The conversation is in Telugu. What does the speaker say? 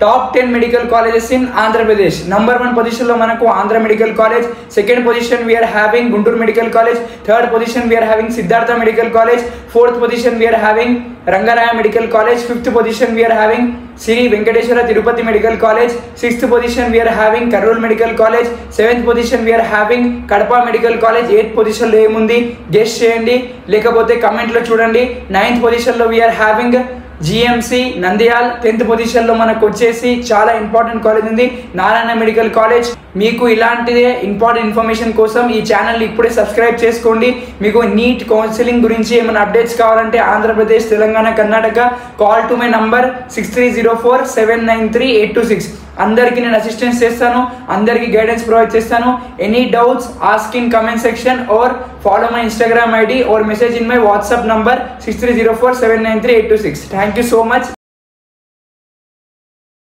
Top 10 medical colleges in Andhra Pradesh. Number 1 position లో మనకు Andhra medical college, second position we are having Guntur medical college, third position we are having Siddhartha medical college, fourth position we are having Rangaraya medical college, fifth position we are having Shri Venkateswara Tirupati medical college, sixth position we are having Kurnool medical college, seventh position we are having Kadapa medical college. Eighth position లో ఏముంది గెస్ చేయండి, లేకపోతే కమెంట్ లో చూడండి. నైన్త్ పొజిషన్ లో we are having GMC Nandyal. 10th position లో మనకు వచ్చేసి చాలా ఇంపార్టెంట్ కాలేజ్ ఉంది, నారాయణ మెడికల్ కాలేజ్. మీకు ఇలాంటిదే ఇంపార్టెంట్ ఇన్ఫర్మేషన్ కోసం ఈ ఛానల్ ఇప్పుడే సబ్స్క్రైబ్ చేసుకోండి. మీకు నీట్ కౌన్సిలింగ్ గురించి ఏమైనా అప్డేట్స్ కావాలంటే Andhra Pradesh, Telangana, Karnataka call to my number 6304793826. అందరికీ నేను అసిస్టెన్స్ చేస్తాను, అందరికీ గైడెన్స్ ప్రొవైడ్ చేస్తాను. Any doubts ask in comment section are follow my Instagram ID or message in my WhatsApp number 6304793826. Thank you so much.